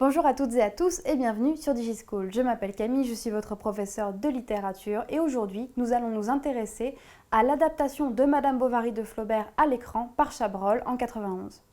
Bonjour à toutes et à tous et bienvenue sur DigiSchool. Je m'appelle Camille, je suis votre professeure de littérature et aujourd'hui nous allons nous intéresser à l'adaptation de Madame Bovary de Flaubert à l'écran par Chabrol en 91.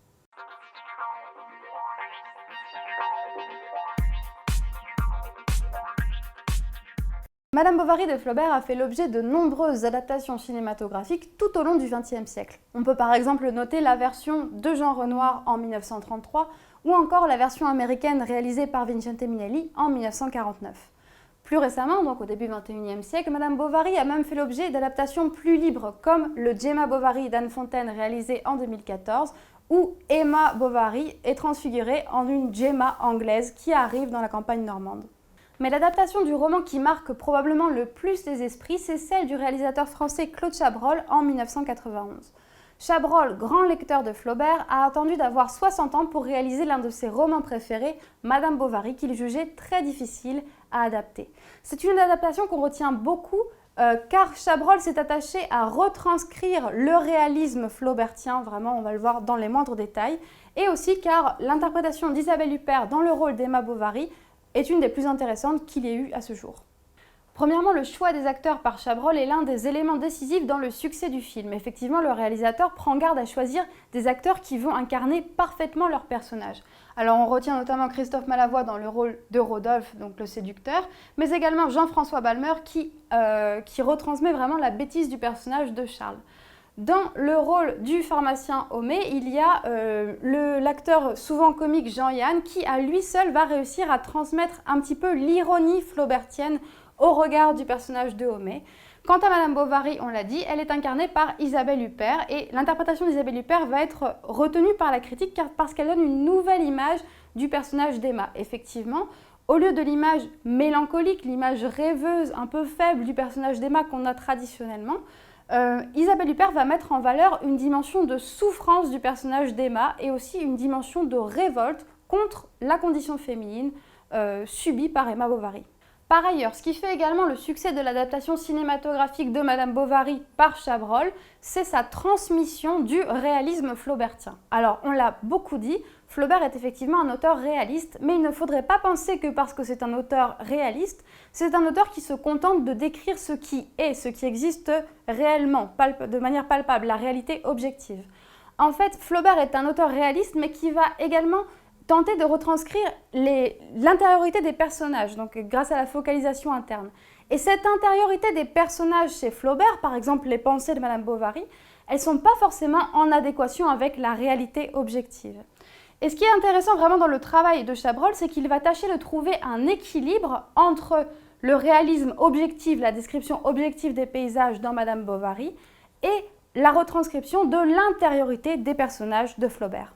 Madame Bovary de Flaubert a fait l'objet de nombreuses adaptations cinématographiques tout au long du XXe siècle. On peut par exemple noter la version de Jean Renoir en 1933 ou encore la version américaine réalisée par Vincente Minnelli en 1949. Plus récemment, donc au début du XXIe siècle, Madame Bovary a même fait l'objet d'adaptations plus libres comme le Gemma Bovary d'Anne Fontaine réalisé en 2014 où Emma Bovary est transfigurée en une Gemma anglaise qui arrive dans la campagne normande. Mais l'adaptation du roman qui marque probablement le plus les esprits, c'est celle du réalisateur français Claude Chabrol en 1991. Chabrol, grand lecteur de Flaubert, a attendu d'avoir 60 ans pour réaliser l'un de ses romans préférés, Madame Bovary, qu'il jugeait très difficile à adapter. C'est une adaptation qu'on retient beaucoup car Chabrol s'est attaché à retranscrire le réalisme flaubertien, vraiment on va le voir dans les moindres détails, et aussi car l'interprétation d'Isabelle Huppert dans le rôle d'Emma Bovary est une des plus intéressantes qu'il ait eu à ce jour. Premièrement, le choix des acteurs par Chabrol est l'un des éléments décisifs dans le succès du film. Effectivement, le réalisateur prend garde à choisir des acteurs qui vont incarner parfaitement leur personnage. Alors on retient notamment Christophe Malavoie dans le rôle de Rodolphe, donc le séducteur, mais également Jean-François Balmer qui retransmet vraiment la bêtise du personnage de Charles. Dans le rôle du pharmacien Homais, il y a l'acteur souvent comique Jean-Yann qui, à lui seul, va réussir à transmettre un petit peu l'ironie flaubertienne au regard du personnage de Homais. Quant à Madame Bovary, on l'a dit, elle est incarnée par Isabelle Huppert et l'interprétation d'Isabelle Huppert va être retenue par la critique parce qu'elle donne une nouvelle image du personnage d'Emma. Effectivement, au lieu de l'image mélancolique, l'image rêveuse, un peu faible du personnage d'Emma qu'on a traditionnellement, Isabelle Huppert va mettre en valeur une dimension de souffrance du personnage d'Emma et aussi une dimension de révolte contre la condition féminine subie par Emma Bovary. Par ailleurs, ce qui fait également le succès de l'adaptation cinématographique de Madame Bovary par Chabrol, c'est sa transmission du réalisme flaubertien. Alors, on l'a beaucoup dit, Flaubert est effectivement un auteur réaliste, mais il ne faudrait pas penser que parce que c'est un auteur réaliste, c'est un auteur qui se contente de décrire ce qui est, ce qui existe réellement, de manière palpable, la réalité objective. En fait, Flaubert est un auteur réaliste, mais qui va également tenter de retranscrire l'intériorité des personnages, donc grâce à la focalisation interne. Et cette intériorité des personnages chez Flaubert, par exemple les pensées de Madame Bovary, elles ne sont pas forcément en adéquation avec la réalité objective. Et ce qui est intéressant vraiment dans le travail de Chabrol, c'est qu'il va tâcher de trouver un équilibre entre le réalisme objectif, la description objective des paysages dans Madame Bovary, et la retranscription de l'intériorité des personnages de Flaubert.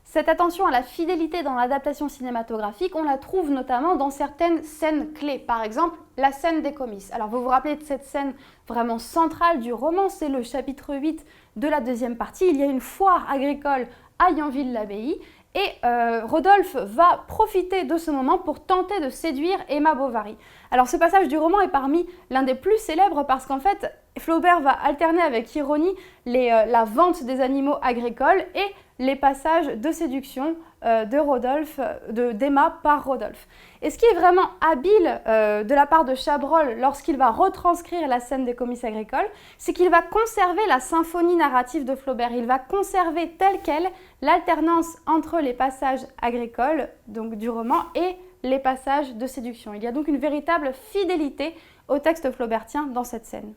Cette attention à la fidélité dans l'adaptation cinématographique, on la trouve notamment dans certaines scènes clés. Par exemple, la scène des comices. Alors vous vous rappelez de cette scène vraiment centrale du roman, c'est le chapitre 8 de la deuxième partie. Il y a une foire agricole à Yanville-l'Abbaye et Rodolphe va profiter de ce moment pour tenter de séduire Emma Bovary. Alors ce passage du roman est parmi l'un des plus célèbres parce qu'en fait, Flaubert va alterner avec ironie la vente des animaux agricoles et les passages de séduction d'Emma par Rodolphe. Et ce qui est vraiment habile de la part de Chabrol lorsqu'il va retranscrire la scène des comices agricoles, c'est qu'il va conserver la symphonie narrative de Flaubert. Il va conserver telle quelle l'alternance entre les passages agricoles, donc du roman, et les passages de séduction. Il y a donc une véritable fidélité au texte flaubertien dans cette scène.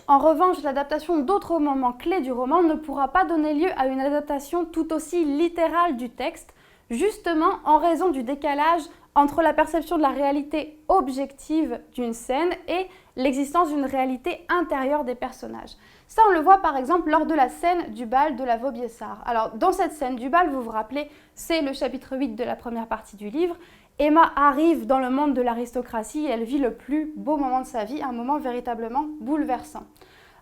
En revanche, l'adaptation d'autres moments clés du roman ne pourra pas donner lieu à une adaptation tout aussi littérale du texte, justement en raison du décalage entre la perception de la réalité objective d'une scène et l'existence d'une réalité intérieure des personnages. Ça, on le voit par exemple lors de la scène du bal de la Vaubyessard. Alors, dans cette scène du bal, vous vous rappelez, c'est le chapitre 8 de la première partie du livre. Emma arrive dans le monde de l'aristocratie et elle vit le plus beau moment de sa vie, un moment véritablement bouleversant.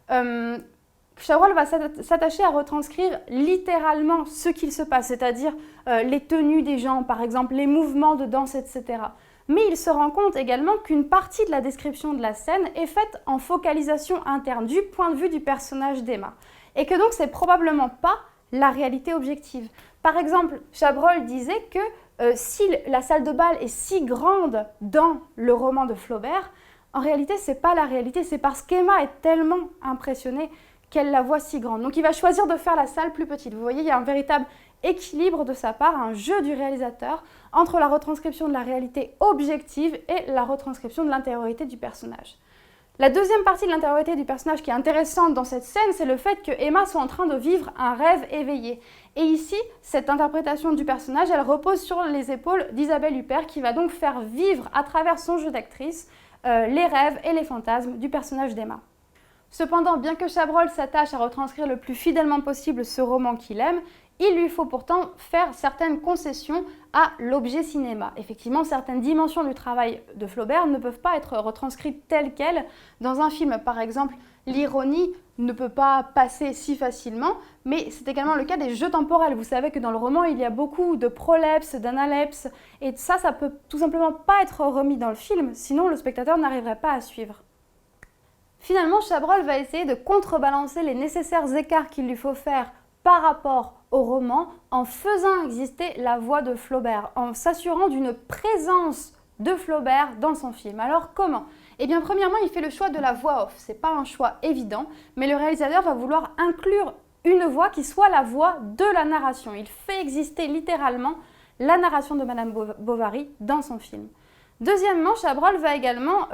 Chabrol va s'attacher à retranscrire littéralement ce qu'il se passe, c'est-à-dire les tenues des gens, par exemple, les mouvements de danse, etc. Mais il se rend compte également qu'une partie de la description de la scène est faite en focalisation interne, du point de vue du personnage d'Emma. Et que donc c'est probablement pas la réalité objective. Par exemple, Chabrol disait que si la salle de bal est si grande dans le roman de Flaubert, en réalité, ce n'est pas la réalité, c'est parce qu'Emma est tellement impressionnée qu'elle la voit si grande. Donc il va choisir de faire la salle plus petite. Vous voyez, il y a un véritable équilibre de sa part, un jeu du réalisateur entre la retranscription de la réalité objective et la retranscription de l'intériorité du personnage. La deuxième partie de l'intériorité du personnage qui est intéressante dans cette scène, c'est le fait que Emma soit en train de vivre un rêve éveillé. Et ici, cette interprétation du personnage, elle repose sur les épaules d'Isabelle Huppert qui va donc faire vivre à travers son jeu d'actrice les rêves et les fantasmes du personnage d'Emma. Cependant, bien que Chabrol s'attache à retranscrire le plus fidèlement possible ce roman qu'il aime, il lui faut pourtant faire certaines concessions à l'objet cinéma. Effectivement, certaines dimensions du travail de Flaubert ne peuvent pas être retranscrites telles quelles dans un film. Par exemple, l'ironie ne peut pas passer si facilement, mais c'est également le cas des jeux temporels. Vous savez que dans le roman, il y a beaucoup de prolepses, d'analepses, et ça peut tout simplement pas être remis dans le film, sinon le spectateur n'arriverait pas à suivre. Finalement, Chabrol va essayer de contrebalancer les nécessaires écarts qu'il lui faut faire par rapport au roman en faisant exister la voix de Flaubert, en s'assurant d'une présence de Flaubert dans son film. Alors comment ? Eh bien premièrement, il fait le choix de la voix off. C'est pas un choix évident, mais le réalisateur va vouloir inclure une voix qui soit la voix de la narration. Il fait exister littéralement la narration de Madame Bovary dans son film. Deuxièmement, Chabrol va également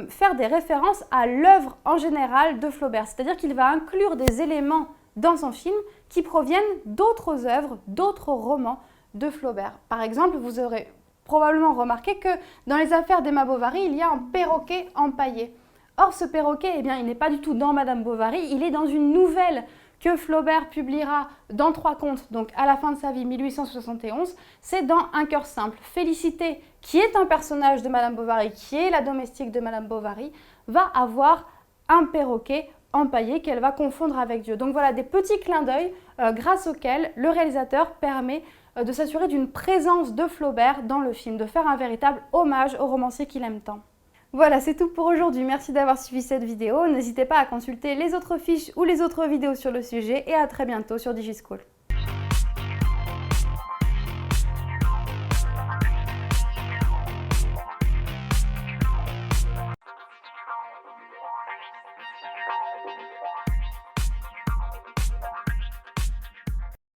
faire des références à l'œuvre en général de Flaubert, c'est-à-dire qu'il va inclure des éléments dans son film qui proviennent d'autres œuvres, d'autres romans de Flaubert. Par exemple, vous aurez probablement remarqué que dans les affaires d'Emma Bovary, il y a un perroquet empaillé. Or, ce perroquet, eh bien, il n'est pas du tout dans Madame Bovary, il est dans une nouvelle que Flaubert publiera dans 3 contes, donc à la fin de sa vie, 1871, c'est dans Un cœur simple. Félicité, qui est un personnage de Madame Bovary, qui est la domestique de Madame Bovary, va avoir un perroquet empaillé qu'elle va confondre avec Dieu. Donc voilà des petits clins d'œil grâce auxquels le réalisateur permet de s'assurer d'une présence de Flaubert dans le film, de faire un véritable hommage au romancier qu'il aime tant. Voilà, c'est tout pour aujourd'hui. Merci d'avoir suivi cette vidéo. N'hésitez pas à consulter les autres fiches ou les autres vidéos sur le sujet et à très bientôt sur DigiSchool.